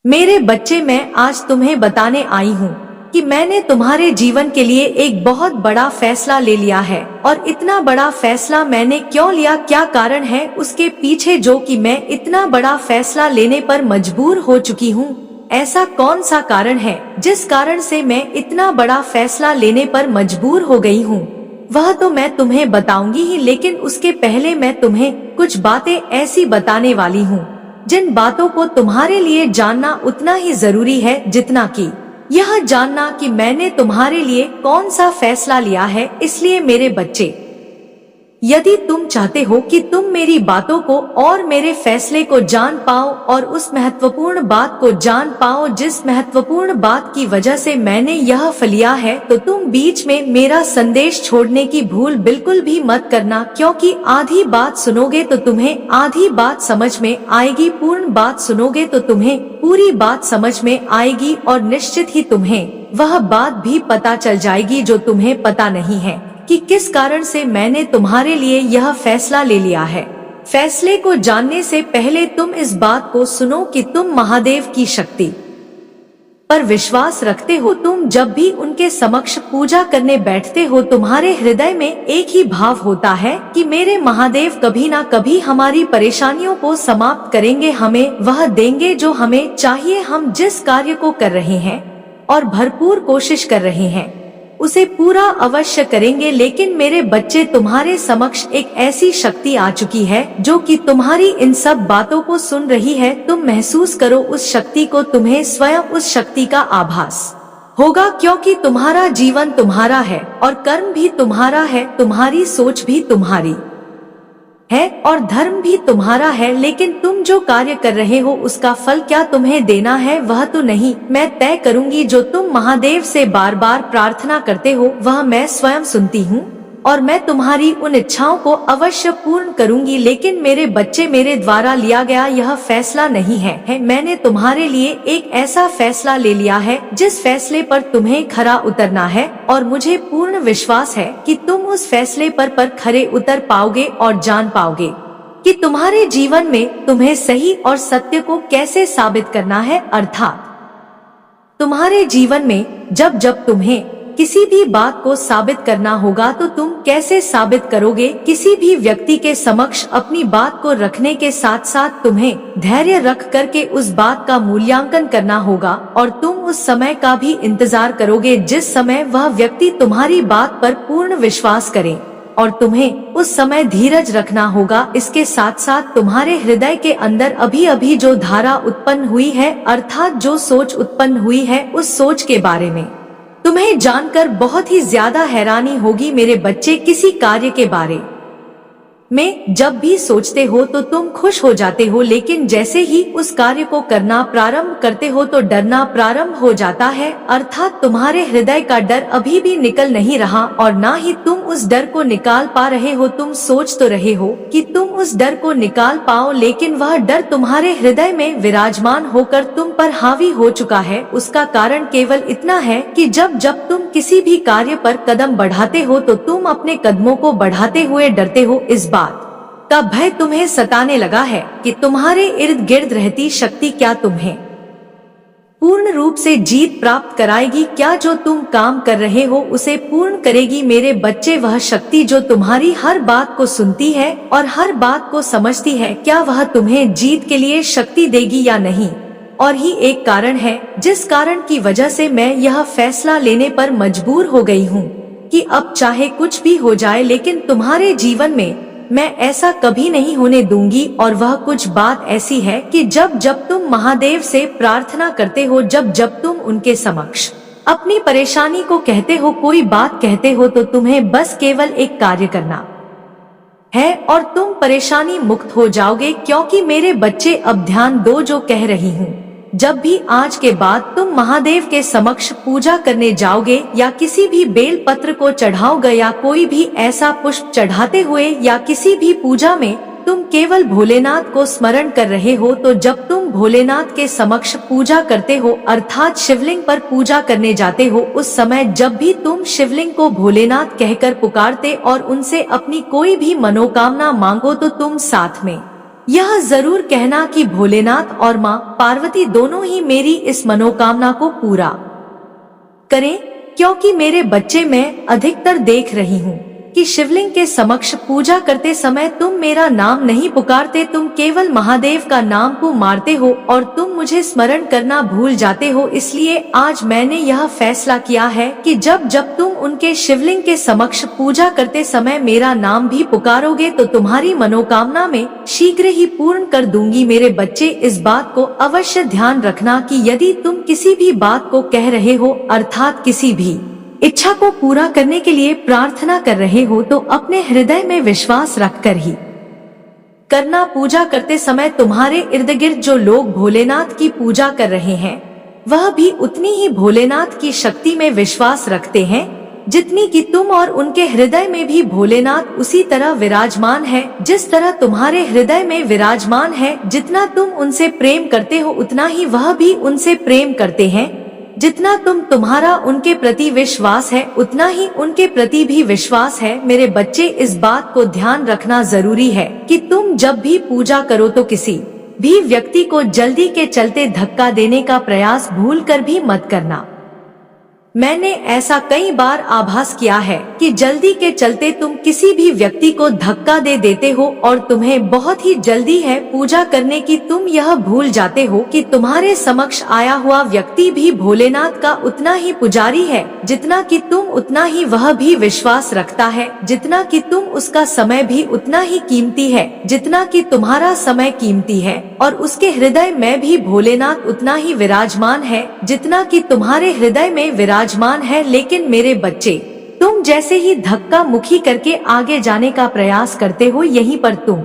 मेरे बच्चे, मैं आज तुम्हें बताने आई हूँ कि मैंने तुम्हारे जीवन के लिए एक बहुत बड़ा फैसला ले लिया है। और इतना बड़ा फैसला मैंने क्यों लिया, क्या कारण है उसके पीछे जो कि मैं इतना बड़ा फैसला लेने पर मजबूर हो चुकी हूँ। ऐसा कौन सा कारण है जिस कारण से मैं इतना बड़ा फैसला लेने पर मजबूर हो गई हूँ, वह तो मैं तुम्हें बताऊंगी ही, लेकिन उसके पहले मैं तुम्हें कुछ बातें ऐसी बताने वाली हूँ जिन बातों को तुम्हारे लिए जानना उतना ही जरूरी है जितना कि यह जानना कि मैंने तुम्हारे लिए कौन सा फैसला लिया है। इसलिए मेरे बच्चे, यदि तुम चाहते हो कि तुम मेरी बातों को और मेरे फैसले को जान पाओ और उस महत्वपूर्ण बात को जान पाओ जिस महत्वपूर्ण बात की वजह से मैंने यह फलिया है, तो तुम बीच में मेरा संदेश छोड़ने की भूल बिल्कुल भी मत करना, क्योंकि आधी बात सुनोगे तो तुम्हें आधी बात समझ में आएगी, पूर्ण बात सुनोगे तो तुम्हें पूरी बात समझ में आएगी और निश्चित ही तुम्हें वह बात भी पता चल जाएगी जो तुम्हें पता नहीं है कि किस कारण से मैंने तुम्हारे लिए यह फैसला ले लिया है। फैसले को जानने से पहले तुम इस बात को सुनो कि तुम महादेव की शक्ति पर विश्वास रखते हो। तुम जब भी उनके समक्ष पूजा करने बैठते हो, तुम्हारे हृदय में एक ही भाव होता है कि मेरे महादेव कभी ना कभी हमारी परेशानियों को समाप्त करेंगे, हमें वह देंगे जो हमें चाहिए। हम जिस कार्य को कर रहे हैं और भरपूर कोशिश कर रहे हैं उसे पूरा अवश्य करेंगे। लेकिन मेरे बच्चे, तुम्हारे समक्ष एक ऐसी शक्ति आ चुकी है जो कि तुम्हारी इन सब बातों को सुन रही है। तुम महसूस करो उस शक्ति को, तुम्हें स्वयं उस शक्ति का आभास होगा, क्योंकि तुम्हारा जीवन तुम्हारा है और कर्म भी तुम्हारा है, तुम्हारी सोच भी तुम्हारी है और धर्म भी तुम्हारा है। लेकिन तुम जो कार्य कर रहे हो उसका फल क्या तुम्हें देना है वह तो नहीं मैं तय करूंगी। जो तुम महादेव से बार बार प्रार्थना करते हो वह मैं स्वयं सुनती हूँ और मैं तुम्हारी उन इच्छाओं को अवश्य पूर्ण करूंगी। लेकिन मेरे बच्चे, मेरे द्वारा लिया गया यह फैसला नहीं है। मैंने तुम्हारे लिए एक ऐसा फैसला ले लिया है जिस फैसले पर तुम्हें खरा उतरना है और मुझे पूर्ण विश्वास है कि तुम उस फैसले पर खरे उतर पाओगे और जान पाओगे कि तुम्हारे जीवन में तुम्हें सही और सत्य को कैसे साबित करना है। अर्थात तुम्हारे जीवन में जब जब तुम्हें किसी भी बात को साबित करना होगा तो तुम कैसे साबित करोगे। किसी भी व्यक्ति के समक्ष अपनी बात को रखने के साथ साथ तुम्हें धैर्य रख करके उस बात का मूल्यांकन करना होगा और तुम उस समय का भी इंतजार करोगे जिस समय वह व्यक्ति तुम्हारी बात पर पूर्ण विश्वास करे और तुम्हें उस समय धीरज रखना होगा। इसके साथ साथ तुम्हारे हृदय के अंदर अभी अभी जो धारा उत्पन्न हुई है, अर्थात जो सोच उत्पन्न हुई है, उस सोच के बारे में तुम्हें जानकर बहुत ही ज्यादा हैरानी होगी। मेरे बच्चे, किसी कार्य के बारे में जब भी सोचते हो तो तुम खुश हो जाते हो, लेकिन जैसे ही उस कार्य को करना प्रारंभ करते हो तो डरना प्रारंभ हो जाता है। अर्थात तुम्हारे हृदय का डर अभी भी निकल नहीं रहा और ना ही तुम उस डर को निकाल पा रहे हो। तुम सोच तो रहे हो कि तुम उस डर को निकाल पाओ, लेकिन वह डर तुम्हारे हृदय में विराजमान होकर तुम पर हावी हो चुका है। उसका कारण केवल इतना है कि जब जब तुम किसी भी कार्य पर कदम बढ़ाते हो तो तुम अपने कदमों को बढ़ाते हुए डरते हो। इस बात का भय तुम्हें सताने लगा है कि तुम्हारे इर्द गिर्द रहती शक्ति क्या तुम्हें पूर्ण रूप से जीत प्राप्त कराएगी, क्या जो तुम काम कर रहे हो उसे पूर्ण करेगी। मेरे बच्चे, वह शक्ति जो तुम्हारी हर बात को सुनती है और हर बात को समझती है, क्या वह तुम्हें जीत के लिए शक्ति देगी या नहीं। और ही एक कारण है जिस कारण की वजह से मैं यह फैसला लेने पर मजबूर हो गई हूँ कि अब चाहे कुछ भी हो जाए, लेकिन तुम्हारे जीवन में मैं ऐसा कभी नहीं होने दूंगी। और वह कुछ बात ऐसी है कि जब जब तुम महादेव से प्रार्थना करते हो, जब जब तुम उनके समक्ष अपनी परेशानी को कहते हो, कोई बात कहते हो, तो तुम्हें बस केवल एक कार्य करना है और तुम परेशानी मुक्त हो जाओगे। क्योंकि मेरे बच्चे, अब ध्यान दो जो कह रही हूँ। जब भी आज के बाद तुम महादेव के समक्ष पूजा करने जाओगे या किसी भी बेल पत्र को चढ़ाओगे या कोई भी ऐसा पुष्प चढ़ाते हुए या किसी भी पूजा में तुम केवल भोलेनाथ को स्मरण कर रहे हो, तो जब तुम भोलेनाथ के समक्ष पूजा करते हो अर्थात शिवलिंग पर पूजा करने जाते हो, उस समय जब भी तुम शिवलिंग को भोलेनाथ कहकर पुकारते और उनसे अपनी कोई भी मनोकामना मांगो तो तुम साथ में यह जरूर कहना कि भोलेनाथ और माँ पार्वती दोनों ही मेरी इस मनोकामना को पूरा करें, क्योंकि मेरे बच्चे मैं अधिकतर देख रही हूँ कि शिवलिंग के समक्ष पूजा करते समय तुम मेरा नाम नहीं पुकारते, तुम केवल महादेव का नाम को मारते हो और तुम मुझे स्मरण करना भूल जाते हो। इसलिए आज मैंने यह फैसला किया है कि जब जब तुम उनके शिवलिंग के समक्ष पूजा करते समय मेरा नाम भी पुकारोगे तो तुम्हारी मनोकामना में शीघ्र ही पूर्ण कर दूंगी। मेरे बच्चे, इस बात को अवश्य ध्यान रखना कि यदि तुम किसी भी बात को कह रहे हो अर्थात किसी भी इच्छा को पूरा करने के लिए प्रार्थना कर रहे हो तो अपने हृदय में विश्वास रखकर ही करना। पूजा करते समय तुम्हारे इर्द गिर्द जो लोग भोलेनाथ की पूजा कर रहे हैं वह भी उतनी ही भोलेनाथ की शक्ति में विश्वास रखते हैं जितनी कि तुम, और उनके हृदय में भी भोलेनाथ उसी तरह विराजमान है जिस तरह तुम्हारे हृदय में विराजमान है। जितना तुम उनसे प्रेम करते हो उतना ही वह भी उनसे प्रेम करते हैं। जितना तुम्हारा उनके प्रति विश्वास है उतना ही उनके प्रति भी विश्वास है। मेरे बच्चे, इस बात को ध्यान रखना जरूरी है कि तुम जब भी पूजा करो तो किसी भी व्यक्ति को जल्दी के चलते धक्का देने का प्रयास भूल कर भी मत करना। मैंने ऐसा कई बार आभास किया है कि जल्दी के चलते तुम किसी भी व्यक्ति को धक्का दे देते हो और तुम्हें बहुत ही जल्दी है पूजा करने की। तुम यह भूल जाते हो कि तुम्हारे समक्ष आया हुआ व्यक्ति भी भोलेनाथ का उतना ही पुजारी है जितना कि तुम, उतना ही वह भी विश्वास रखता है, जितना कि तुम उसका समय भी उतना ही कीमती है जितना कि तुम्हारा समय कीमती है, और उसके हृदय में भी भोलेनाथ उतना ही विराजमान है जितना कि तुम्हारे हृदय में विराजमान है। लेकिन मेरे बच्चे, तुम जैसे ही धक्का मुक्की करके आगे जाने का प्रयास करते हो यहीं पर तुम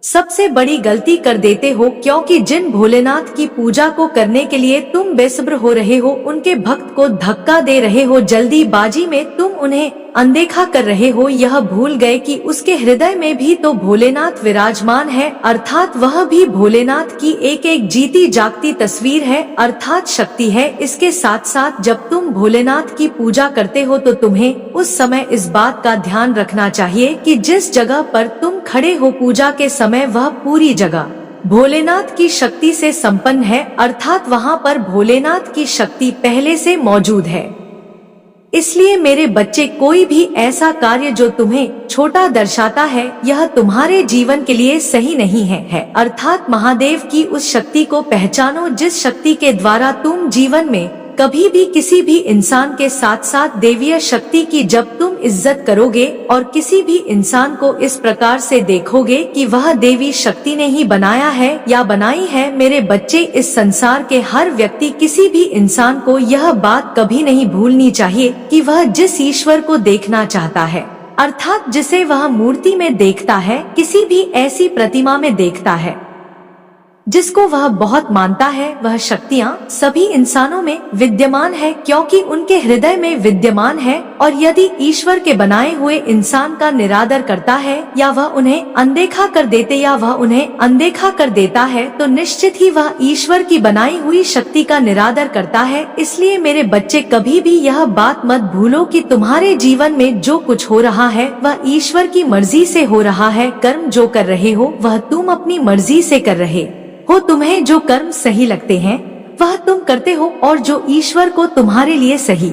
सबसे बड़ी गलती कर देते हो, क्योंकि जिन भोलेनाथ की पूजा को करने के लिए तुम बेसब्र हो रहे हो उनके भक्त को धक्का दे रहे हो। जल्दीबाजी में तुम उन्हें अनदेखा कर रहे हो, यह भूल गए कि उसके हृदय में भी तो भोलेनाथ विराजमान है, अर्थात वह भी भोलेनाथ की एक एक जीती जागती तस्वीर है अर्थात शक्ति है। इसके साथ साथ जब तुम भोलेनाथ की पूजा करते हो तो तुम्हें उस समय इस बात का ध्यान रखना चाहिए कि जिस जगह पर तुम खड़े हो पूजा के समय वह पूरी जगह भोलेनाथ की शक्ति से संपन्न है, अर्थात वहाँ पर भोलेनाथ की शक्ति पहले से मौजूद है। इसलिए मेरे बच्चे, कोई भी ऐसा कार्य जो तुम्हें छोटा दर्शाता है यह तुम्हारे जीवन के लिए सही नहीं है। अर्थात महादेव की उस शक्ति को पहचानो जिस शक्ति के द्वारा तुम जीवन में कभी भी किसी भी इंसान के साथ साथ देवीय शक्ति की जब तुम इज्जत करोगे और किसी भी इंसान को इस प्रकार से देखोगे कि वह देवी शक्ति ने ही बनाया है या बनाई है। मेरे बच्चे, इस संसार के हर व्यक्ति, किसी भी इंसान को यह बात कभी नहीं भूलनी चाहिए कि वह जिस ईश्वर को देखना चाहता है अर्थात जिसे वह मूर्ति में देखता है, किसी भी ऐसी प्रतिमा में देखता है जिसको वह बहुत मानता है, वह शक्तियाँ सभी इंसानों में विद्यमान है क्योंकि उनके हृदय में विद्यमान है। और यदि ईश्वर के बनाए हुए इंसान का निरादर करता है या वह उन्हें अनदेखा कर देता है तो निश्चित ही वह ईश्वर की बनाई हुई शक्ति का निरादर करता है। इसलिए मेरे बच्चे, कभी भी यह बात मत भूलो कि तुम्हारे जीवन में जो कुछ हो रहा है वह ईश्वर की मर्जी से हो रहा है। कर्म जो कर रहे हो वह तुम अपनी मर्जी से कर रहे हो। तुम्हें जो कर्म सही लगते हैं वह तुम करते हो और जो ईश्वर को तुम्हारे लिए सही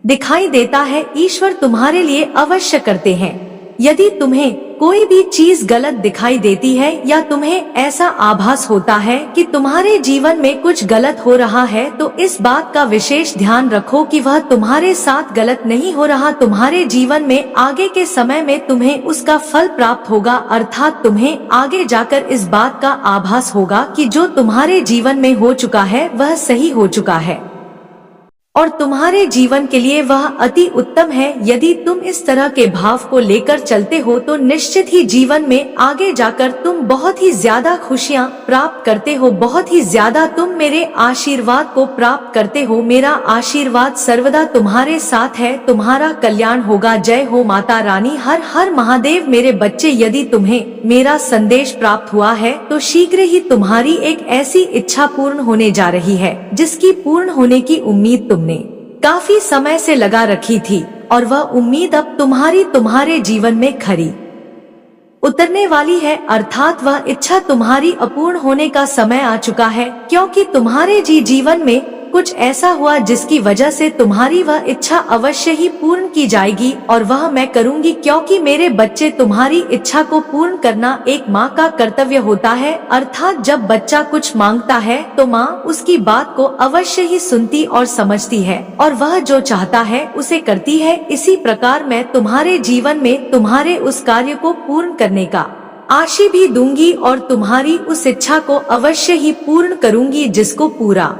दिखाई देता है ईश्वर तुम्हारे लिए अवश्य करते हैं। यदि तुम्हें कोई भी चीज गलत दिखाई देती है या तुम्हें ऐसा आभास होता है कि तुम्हारे जीवन में कुछ गलत हो रहा है तो इस बात का विशेष ध्यान रखो कि वह तुम्हारे साथ गलत नहीं हो रहा। तुम्हारे जीवन में आगे के समय में तुम्हें उसका फल प्राप्त होगा, अर्थात तुम्हें आगे जाकर इस बात का आभास होगा कि जो तुम्हारे जीवन में हो चुका है वह सही हो चुका है और तुम्हारे जीवन के लिए वह अति उत्तम है। यदि तुम इस तरह के भाव को लेकर चलते हो तो निश्चित ही जीवन में आगे जाकर तुम बहुत ही ज्यादा खुशियां प्राप्त करते हो, बहुत ही ज्यादा तुम मेरे आशीर्वाद को प्राप्त करते हो। मेरा आशीर्वाद सर्वदा तुम्हारे साथ है, तुम्हारा कल्याण होगा। जय हो माता रानी, हर हर महादेव। मेरे बच्चे, यदि तुम्हें मेरा संदेश प्राप्त हुआ है तो शीघ्र ही तुम्हारी एक ऐसी इच्छा पूर्ण होने जा रही है जिसकी पूर्ण होने की उम्मीद तुमने काफी समय से लगा रखी थी और वह उम्मीद अब तुम्हारे जीवन में खरी उतरने वाली है, अर्थात वह इच्छा तुम्हारी अपूर्ण होने का समय आ चुका है, क्योंकि तुम्हारे जीवन में कुछ ऐसा हुआ जिसकी वजह से तुम्हारी वह इच्छा अवश्य ही पूर्ण की जाएगी, और वह मैं करूंगी, क्योंकि मेरे बच्चे तुम्हारी इच्छा को पूर्ण करना एक माँ का कर्तव्य होता है। अर्थात जब बच्चा कुछ मांगता है तो माँ उसकी बात को अवश्य ही सुनती और समझती है, और वह जो चाहता है उसे करती है। इसी प्रकार मैं तुम्हारे जीवन में तुम्हारे उस कार्य को पूर्ण करने का आशीष भी दूंगी, और तुम्हारी उस इच्छा को अवश्य ही पूर्ण करूंगी जिसको पूरा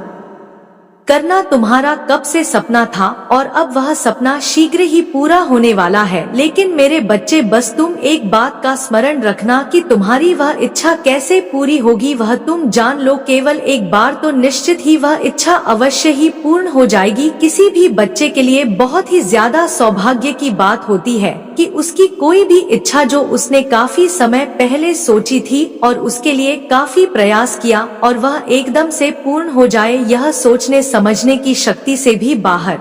करना तुम्हारा कब से सपना था, और अब वह सपना शीघ्र ही पूरा होने वाला है। लेकिन मेरे बच्चे, बस तुम एक बात का स्मरण रखना कि तुम्हारी वह इच्छा कैसे पूरी होगी वह तुम जान लो। केवल एक बार तो निश्चित ही वह इच्छा अवश्य ही पूर्ण हो जाएगी। किसी भी बच्चे के लिए बहुत ही ज्यादा सौभाग्य की बात होती है कि उसकी कोई भी इच्छा जो उसने काफी समय पहले सोची थी और उसके लिए काफी प्रयास किया, और वह एकदम से पूर्ण हो जाए, यह सोचने समझने की शक्ति से भी बाहर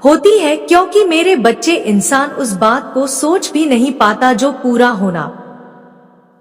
होती है। क्योंकि मेरे बच्चे, इंसान उस बात को सोच भी नहीं पाता जो पूरा होना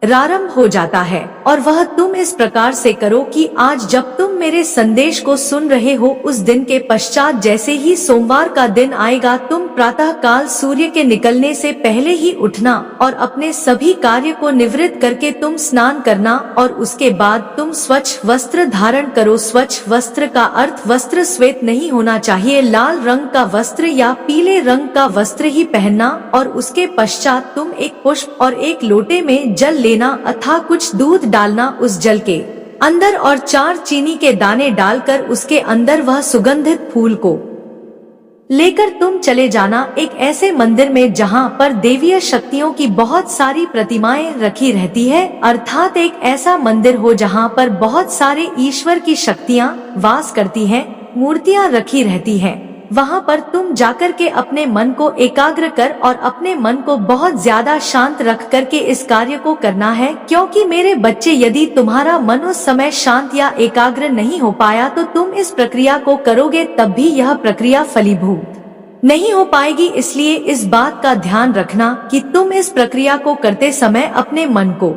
प्रारंभ हो जाता है। और वह तुम इस प्रकार से करो कि आज जब तुम मेरे संदेश को सुन रहे हो, उस दिन के पश्चात जैसे ही सोमवार का दिन आएगा, तुम प्रातः काल सूर्य के निकलने से पहले ही उठना और अपने सभी कार्य को निवृत्त करके तुम स्नान करना, और उसके बाद तुम स्वच्छ वस्त्र धारण करो। स्वच्छ वस्त्र का अर्थ वस्त्र श्वेत नहीं होना चाहिए, लाल रंग का वस्त्र या पीले रंग का वस्त्र ही पहनना। और उसके पश्चात तुम एक पुष्प और एक लोटे में जल लेना, अथवा कुछ दूध डालना उस जल के अंदर, और 4 चीनी के दाने डालकर उसके अंदर वह सुगंधित फूल को लेकर तुम चले जाना एक ऐसे मंदिर में जहाँ पर देवीय शक्तियों की बहुत सारी प्रतिमाएं रखी रहती है। अर्थात एक ऐसा मंदिर हो जहाँ पर बहुत सारे ईश्वर की शक्तियाँ वास करती हैं, मूर्तियाँ रखी रहती हैं। वहाँ पर तुम जाकर के अपने मन को एकाग्र कर और अपने मन को बहुत ज्यादा शांत रख करके इस कार्य को करना है। क्योंकि मेरे बच्चे, यदि तुम्हारा मन उस समय शांत या एकाग्र नहीं हो पाया तो तुम इस प्रक्रिया को करोगे तब भी यह प्रक्रिया फलीभूत नहीं हो पाएगी। इसलिए इस बात का ध्यान रखना कि तुम इस प्रक्रिया को करते समय अपने मन को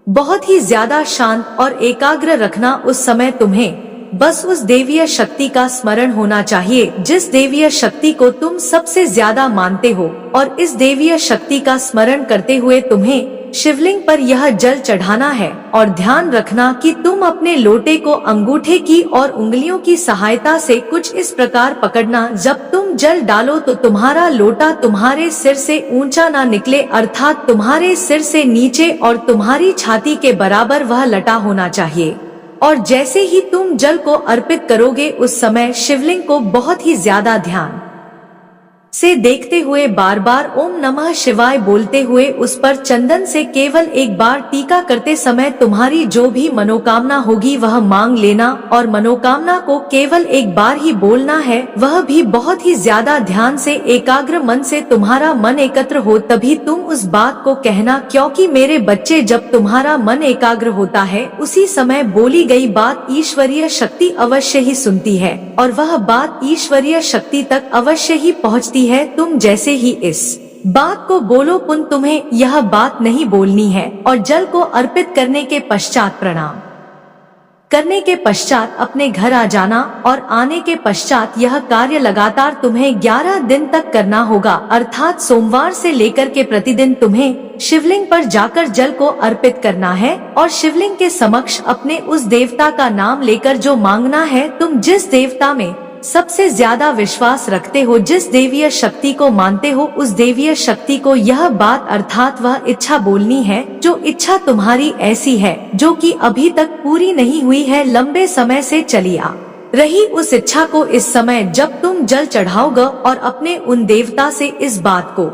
बहुत ही ज्यादा शांत और एकाग्र रखना। उस समय तुम्हें बस उस देवीय शक्ति का स्मरण होना चाहिए जिस देवीय शक्ति को तुम सबसे ज्यादा मानते हो, और इस देवीय शक्ति का स्मरण करते हुए तुम्हें शिवलिंग पर यह जल चढ़ाना है। और ध्यान रखना कि तुम अपने लोटे को अंगूठे की और उंगलियों की सहायता से कुछ इस प्रकार पकड़ना, जब तुम जल डालो तो तुम्हारा लोटा तुम्हारे सिर से ऊंचा ना निकले, अर्थात तुम्हारे सिर से नीचे और तुम्हारी छाती के बराबर वह लटा होना चाहिए। और जैसे ही तुम जल को अर्पित करोगे उस समय शिवलिंग को बहुत ही ज्यादा ध्यान से देखते हुए बार बार ओम नमः शिवाय बोलते हुए उस पर चंदन से केवल एक बार टीका करते समय तुम्हारी जो भी मनोकामना होगी वह मांग लेना। और मनोकामना को केवल एक बार ही बोलना है, वह भी बहुत ही ज्यादा ध्यान से एकाग्र मन से तुम्हारा मन एकत्र हो तभी तुम उस बात को कहना। क्योंकि मेरे बच्चे, जब तुम्हारा मन एकाग्र होता है उसी समय बोली गई बात ईश्वरीय शक्ति अवश्य ही सुनती है, और वह बात ईश्वरीय शक्ति तक अवश्य ही पहुँचती है। तुम जैसे ही इस बात को बोलो, पुन तुम्हें यह बात नहीं बोलनी है। और जल को अर्पित करने के पश्चात प्रणाम करने के पश्चात अपने घर आ जाना, और आने के पश्चात यह कार्य लगातार तुम्हें 11 दिन तक करना होगा। अर्थात सोमवार से लेकर के प्रतिदिन तुम्हें शिवलिंग पर जाकर जल को अर्पित करना है, और शिवलिंग के समक्ष अपने उस देवता का नाम लेकर जो मांगना है, तुम जिस देवता में सबसे ज्यादा विश्वास रखते हो, जिस देवीय शक्ति को मानते हो, उस देवीय शक्ति को यह बात अर्थात वह इच्छा बोलनी है जो इच्छा तुम्हारी ऐसी है जो कि अभी तक पूरी नहीं हुई है, लंबे समय से चली आ रही उस इच्छा को इस समय जब तुम जल चढ़ाओगे और अपने उन देवता से इस बात को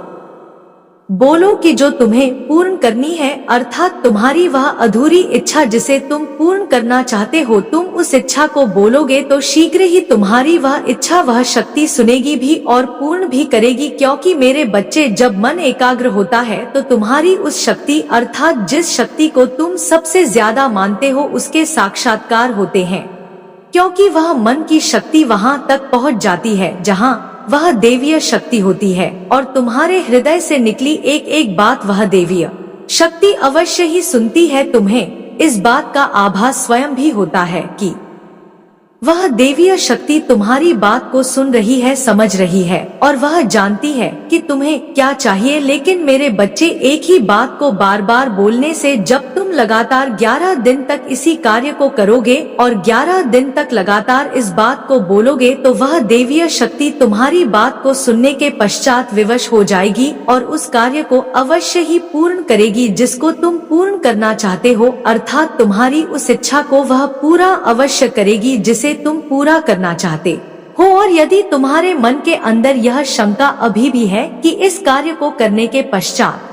बोलो कि जो तुम्हें पूर्ण करनी है, अर्थात तुम्हारी वह अधूरी इच्छा जिसे तुम पूर्ण करना चाहते हो, तुम उस इच्छा को बोलोगे तो शीघ्र ही तुम्हारी वह इच्छा वह शक्ति सुनेगी भी और पूर्ण भी करेगी। क्योंकि मेरे बच्चे, जब मन एकाग्र होता है तो तुम्हारी उस शक्ति अर्थात जिस शक्ति को तुम सबसे ज्यादा मानते हो उसके साक्षात्कार होते हैं। क्योंकि वह मन की शक्ति वहां तक पहुंच जाती है जहां वह देवीय शक्ति होती है, और तुम्हारे हृदय से निकली एक एक बात वह देवीय शक्ति अवश्य ही सुनती है तुम्हें। इस बात का आभास स्वयं भी होता है कि वह देवीय शक्ति तुम्हारी बात को सुन रही है, समझ रही है और वह जानती है कि तुम्हें क्या चाहिए। लेकिन मेरे बच्चे, एक ही बात को बार बार बोलने से जब तुम लगातार 11 दिन तक इसी कार्य को करोगे और 11 दिन तक लगातार इस बात को बोलोगे तो वह देवीय शक्ति तुम्हारी बात को सुनने के पश्चात विवश हो जाएगी और उस कार्य को अवश्य ही पूर्ण करेगी जिसको तुम पूर्ण करना चाहते हो, अर्थात तुम्हारी उस इच्छा को वह पूरा अवश्य करेगी जिसे तुम पूरा करना चाहते हो। और यदि तुम्हारे मन के अंदर यह शंका अभी भी है कि इस कार्य को करने के पश्चात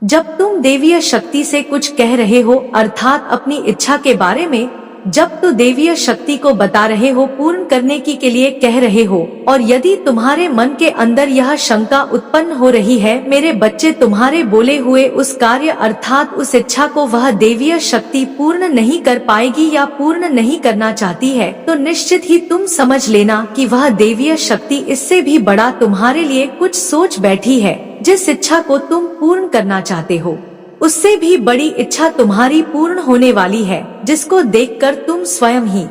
जब तुम देवीय शक्ति से कुछ कह रहे हो, अर्थात अपनी इच्छा के बारे में, जब तो देवीय शक्ति को बता रहे हो, पूर्ण करने की के लिए कह रहे हो, और यदि तुम्हारे मन के अंदर यह शंका उत्पन्न हो रही है मेरे बच्चे, तुम्हारे बोले हुए उस कार्य अर्थात उस इच्छा को वह देवीय शक्ति पूर्ण नहीं कर पाएगी या पूर्ण नहीं करना चाहती है, तो निश्चित ही तुम समझ लेना कि वह देवीय शक्ति इससे भी बड़ा तुम्हारे लिए कुछ सोच बैठी है। जिस इच्छा को तुम पूर्ण करना चाहते हो उससे भी बड़ी इच्छा तुम्हारी पूर्ण होने वाली है, जिसको देखकर तुम स्वयं ही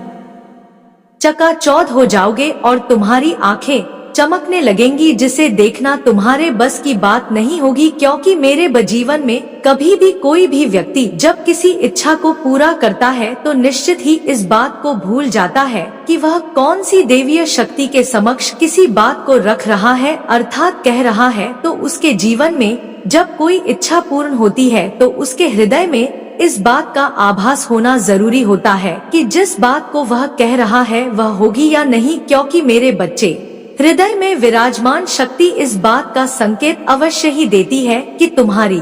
चकाचौंध हो जाओगे और तुम्हारी आंखें चमकने लगेंगी, जिसे देखना तुम्हारे बस की बात नहीं होगी। क्योंकि मेरे जीवन में कभी भी कोई भी व्यक्ति जब किसी इच्छा को पूरा करता है तो निश्चित ही इस बात को भूल जाता है कि वह कौन सी देवीय शक्ति के समक्ष किसी बात को रख रहा है, अर्थात कह रहा है। तो उसके जीवन में जब कोई इच्छा पूर्ण होती है तो उसके हृदय में इस बात का आभास होना जरूरी होता है कि जिस बात को वह कह रहा है वह होगी या नहीं। क्योंकि मेरे बच्चे, हृदय में विराजमान शक्ति इस बात का संकेत अवश्य ही देती है कि तुम्हारी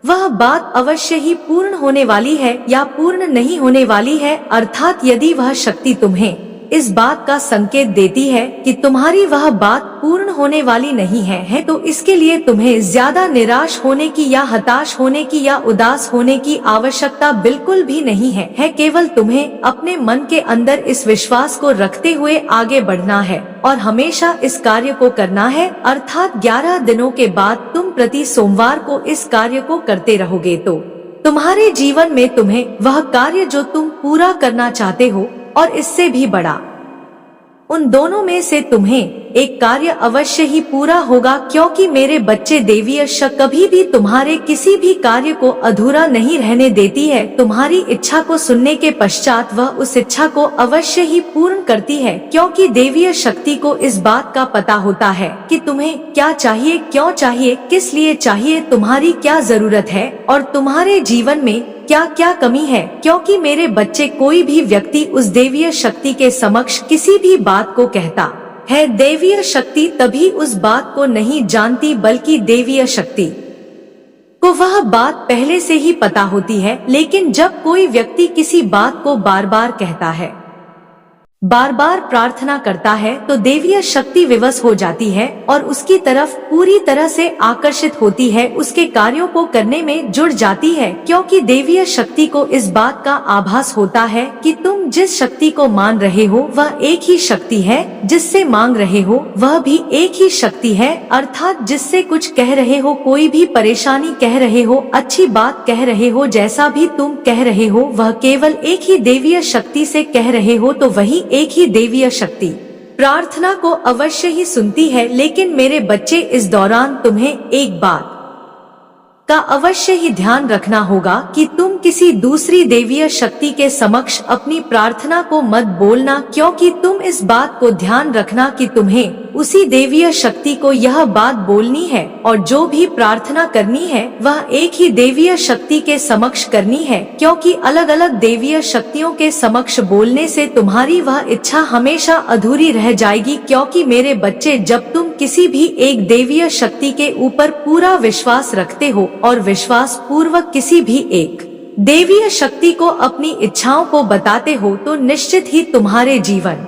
वह बात अवश्य ही पूर्ण होने वाली है या पूर्ण नहीं होने वाली है। अर्थात यदि वह शक्ति तुम्हें इस बात का संकेत देती है कि तुम्हारी वह बात पूर्ण होने वाली नहीं है तो इसके लिए तुम्हें ज्यादा निराश होने की या हताश होने की या उदास होने की आवश्यकता बिल्कुल भी नहीं है। केवल तुम्हें अपने मन के अंदर इस विश्वास को रखते हुए आगे बढ़ना है और हमेशा इस कार्य को करना है। अर्थात 11 दिनों के बाद तुम प्रति सोमवार को इस कार्य को करते रहोगे तो तुम्हारे जीवन में तुम्हें वह कार्य जो तुम पूरा करना चाहते हो और इससे भी बड़ा, उन दोनों में से तुम्हें एक कार्य अवश्य ही पूरा होगा। क्योंकि मेरे बच्चे, देवीय शक्ति कभी भी तुम्हारे किसी भी कार्य को अधूरा नहीं रहने देती है। तुम्हारी इच्छा को सुनने के पश्चात वह उस इच्छा को अवश्य ही पूर्ण करती है। क्योंकि देवीय शक्ति को इस बात का पता होता है कि तुम्हें क्या चाहिए, क्यों चाहिए, किस लिए चाहिए, तुम्हारी क्या जरूरत है और तुम्हारे जीवन में क्या क्या कमी है। क्योंकि मेरे बच्चे, कोई भी व्यक्ति उस देवीय शक्ति के समक्ष किसी भी बात को कहता है, देवीय शक्ति तभी उस बात को नहीं जानती बल्कि देवीय शक्ति को वह बात पहले से ही पता होती है। लेकिन जब कोई व्यक्ति किसी बात को बार बार कहता है, बार बार प्रार्थना करता है तो देवीय शक्ति विवश हो जाती है और उसकी तरफ पूरी तरह से आकर्षित होती है, उसके कार्यों को करने में जुड़ जाती है। क्योंकि देवीय शक्ति को इस बात का आभास होता है कि तुम जिस शक्ति को मान रहे हो वह एक ही शक्ति है, जिससे मांग रहे हो वह भी एक ही शक्ति है। अर्थात जिससे कुछ कह रहे हो, कोई भी परेशानी कह रहे हो, अच्छी बात कह रहे हो, जैसा भी तुम कह रहे हो वह केवल एक ही देवीय शक्ति से कह रहे हो, तो वही एक ही देवीय शक्ति प्रार्थना को अवश्य ही सुनती है। लेकिन मेरे बच्चे, इस दौरान तुम्हें एक बात का अवश्य ही ध्यान रखना होगा कि तुम किसी दूसरी देवीय शक्ति के समक्ष अपनी प्रार्थना को मत बोलना। क्योंकि तुम इस बात को ध्यान रखना कि तुम्हें उसी देवीय शक्ति को यह बात बोलनी है और जो भी प्रार्थना करनी है वह एक ही देवीय शक्ति के समक्ष करनी है। क्योंकि अलग अलग देवीय शक्तियों के समक्ष बोलने से तुम्हारी वह इच्छा हमेशा अधूरी रह जाएगी। क्योंकि मेरे बच्चे, जब तुम किसी भी एक देवीय शक्ति के ऊपर पूरा विश्वास रखते हो और विश्वास पूर्वक किसी भी एक देवीय शक्ति को अपनी इच्छाओं को बताते हो तो निश्चित ही तुम्हारे जीवन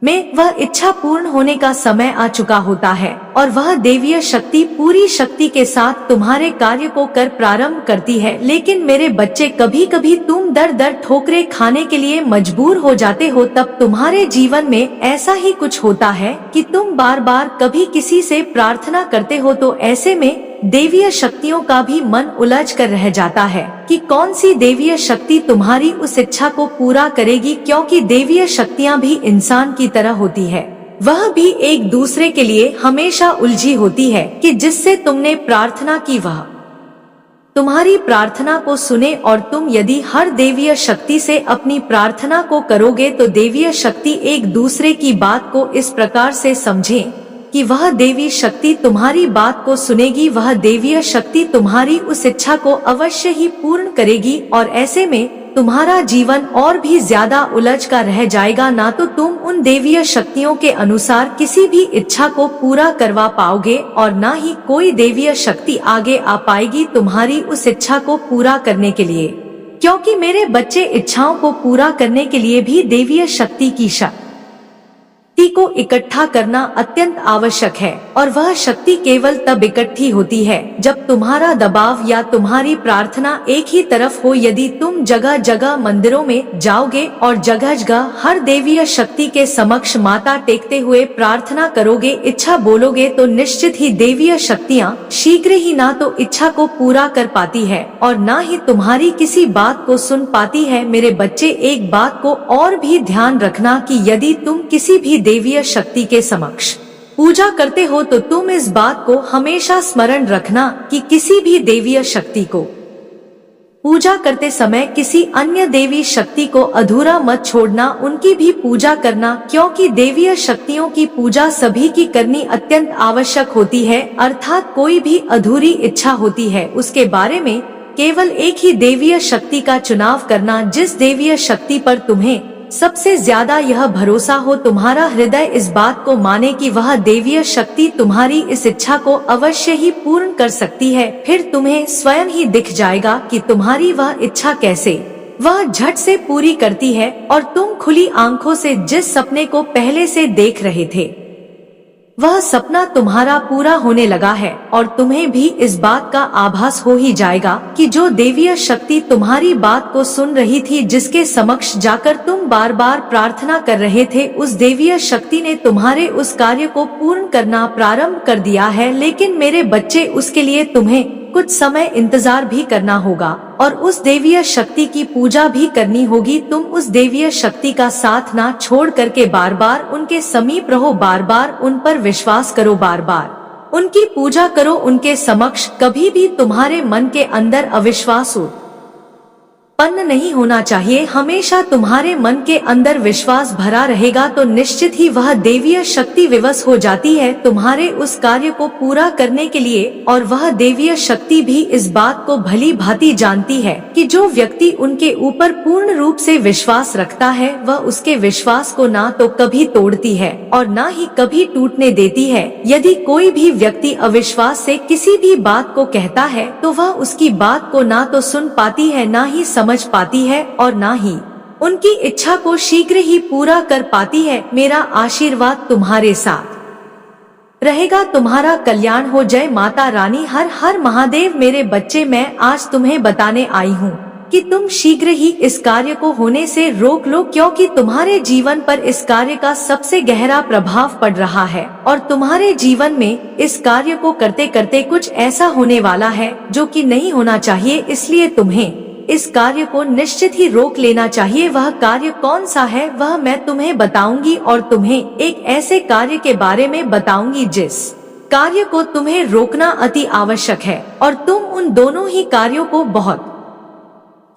में वह इच्छा पूर्ण होने का समय आ चुका होता है और वह देवीय शक्ति पूरी शक्ति के साथ तुम्हारे कार्य को कर प्रारंभ करती है। लेकिन मेरे बच्चे, कभी कभी तुम दर दर ठोकरें खाने के लिए मजबूर हो जाते हो, तब तुम्हारे जीवन में ऐसा ही कुछ होता है कि तुम बार बार कभी किसी से प्रार्थना करते हो तो ऐसे में देवीय शक्तियों का भी मन उलझ कर रह जाता है कि कौन सी देवीय शक्ति तुम्हारी उस इच्छा को पूरा करेगी, क्योंकि देवीय शक्तियाँ भी इंसान की तरह होती है। वह भी एक दूसरे के लिए हमेशा उलझी होती है कि जिससे तुमने प्रार्थना की वह तुम्हारी प्रार्थना को सुने, और तुम यदि हर देवीय शक्ति से अपनी प्रार्थना को करोगे तो देवीय शक्ति एक दूसरे की बात को इस प्रकार से समझें कि वह देवी शक्ति तुम्हारी बात को सुनेगी, वह देवीय शक्ति तुम्हारी उस इच्छा को अवश्य ही पूर्ण करेगी, और ऐसे में तुम्हारा जीवन और भी ज्यादा उलझ का रह जाएगा। ना तो तुम उन देवीय शक्तियों के अनुसार किसी भी इच्छा को पूरा करवा पाओगे और ना ही कोई देवीय शक्ति आगे आ पाएगी तुम्हारी उस इच्छा को पूरा करने के लिए, क्योंकि मेरे बच्चे इच्छाओं को पूरा करने के लिए भी देवीय शक्ति की शक्ति को इकट्ठा करना अत्यंत आवश्यक है, और वह शक्ति केवल तब इकट्ठी होती है जब तुम्हारा दबाव या तुम्हारी प्रार्थना एक ही तरफ हो। यदि तुम जगह जगह मंदिरों में जाओगे और जगह जगह हर देवीय शक्ति के समक्ष माथा टेकते हुए प्रार्थना करोगे, इच्छा बोलोगे, तो निश्चित ही देवीय शक्तियाँ शीघ्र ही ना तो इच्छा को पूरा कर पाती है और ना ही तुम्हारी किसी बात को सुन पाती है। मेरे बच्चे, एक बात को और भी ध्यान रखना कि यदि तुम किसी भी देवीय शक्ति के समक्ष पूजा करते हो तो तुम इस बात को हमेशा स्मरण रखना कि किसी भी देवीय शक्ति को पूजा करते समय किसी अन्य देवी शक्ति को अधूरा मत छोड़ना, उनकी भी पूजा करना, क्योंकि देवीय शक्तियों की पूजा सभी की करनी अत्यंत आवश्यक होती है। अर्थात कोई भी अधूरी इच्छा होती है उसके बारे में केवल एक ही देवीय शक्ति का चुनाव करना, जिस देवीय शक्ति पर तुम्हें सबसे ज्यादा यह भरोसा हो, तुम्हारा हृदय इस बात को माने कि वह देवीय शक्ति तुम्हारी इस इच्छा को अवश्य ही पूर्ण कर सकती है। फिर तुम्हें स्वयं ही दिख जाएगा कि तुम्हारी वह इच्छा कैसे वह झट से पूरी करती है, और तुम खुली आंखों से जिस सपने को पहले से देख रहे थे वह सपना तुम्हारा पूरा होने लगा है, और तुम्हें भी इस बात का आभास हो ही जाएगा कि जो देवीय शक्ति तुम्हारी बात को सुन रही थी, जिसके समक्ष जाकर तुम बार बार प्रार्थना कर रहे थे, उस देवीय शक्ति ने तुम्हारे उस कार्य को पूर्ण करना प्रारंभ कर दिया है। लेकिन मेरे बच्चे, उसके लिए तुम्हें कुछ समय इंतजार भी करना होगा और उस देवीय शक्ति की पूजा भी करनी होगी। तुम उस देवीय शक्ति का साथ ना छोड़ करके बार बार उनके समीप रहो, बार बार उन पर विश्वास करो, बार बार उनकी पूजा करो। उनके समक्ष कभी भी तुम्हारे मन के अंदर अविश्वास उत्पन्न नहीं होना चाहिए। हमेशा तुम्हारे मन के अंदर विश्वास भरा रहेगा तो निश्चित ही वह देवीय शक्ति विवश हो जाती है तुम्हारे उस कार्य को पूरा करने के लिए। और वह देवीय शक्ति भी इस बात को भली भांति जानती है कि जो व्यक्ति उनके ऊपर पूर्ण रूप से विश्वास रखता है, वह उसके विश्वास को ना तो कभी तोड़ती है और ना ही कभी टूटने देती है। यदि कोई भी व्यक्ति अविश्वास से किसी भी बात को कहता है तो वह उसकी बात को ना तो सुन पाती है, ना ही समझ पाती है और ना ही उनकी इच्छा को शीघ्र ही पूरा कर पाती है। मेरा आशीर्वाद तुम्हारे साथ रहेगा, तुम्हारा कल्याण हो। जय माता रानी, हर हर महादेव। मेरे बच्चे, मैं आज तुम्हें बताने आई हूँ कि तुम शीघ्र ही इस कार्य को होने से रोक लो, क्योंकि तुम्हारे जीवन पर इस कार्य का सबसे गहरा प्रभाव पड़ रहा है और तुम्हारे जीवन में इस कार्य को करते करते कुछ ऐसा होने वाला है जो कि नहीं होना चाहिए। इसलिए तुम्हें इस कार्य को निश्चित ही रोक लेना चाहिए। वह कार्य कौन सा है वह मैं तुम्हें बताऊंगी और तुम्हें एक ऐसे कार्य के बारे में बताऊंगी जिस कार्य को तुम्हें रोकना अति आवश्यक है, और तुम उन दोनों ही कार्यों को बहुत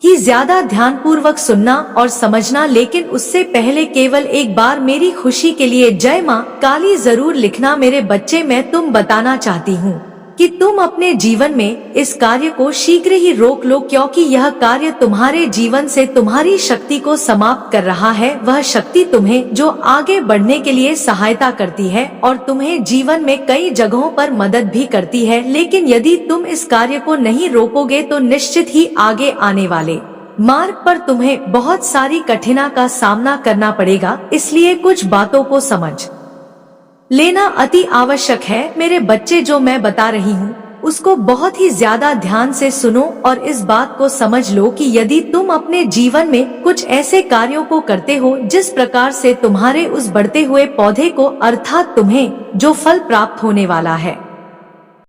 ही ज्यादा ध्यानपूर्वक सुनना और समझना। लेकिन उससे पहले केवल एक बार मेरी खुशी के लिए जय मां काली जरूर लिखना। मेरे बच्चे, मैं तुम बताना चाहती हूँ कि तुम अपने जीवन में इस कार्य को शीघ्र ही रोक लो, क्योंकि यह कार्य तुम्हारे जीवन से तुम्हारी शक्ति को समाप्त कर रहा है। वह शक्ति तुम्हें जो आगे बढ़ने के लिए सहायता करती है और तुम्हें जीवन में कई जगहों पर मदद भी करती है। लेकिन यदि तुम इस कार्य को नहीं रोकोगे तो निश्चित ही आगे आने वाले मार्ग पर तुम्हें बहुत सारी कठिनाई का सामना करना पड़ेगा। इसलिए कुछ बातों को समझ लेना अति आवश्यक है। मेरे बच्चे, जो मैं बता रही हूँ उसको बहुत ही ज्यादा ध्यान से सुनो और इस बात को समझ लो कि यदि तुम अपने जीवन में कुछ ऐसे कार्यों को करते हो जिस प्रकार से तुम्हारे उस बढ़ते हुए पौधे को, अर्थात तुम्हें जो फल प्राप्त होने वाला है,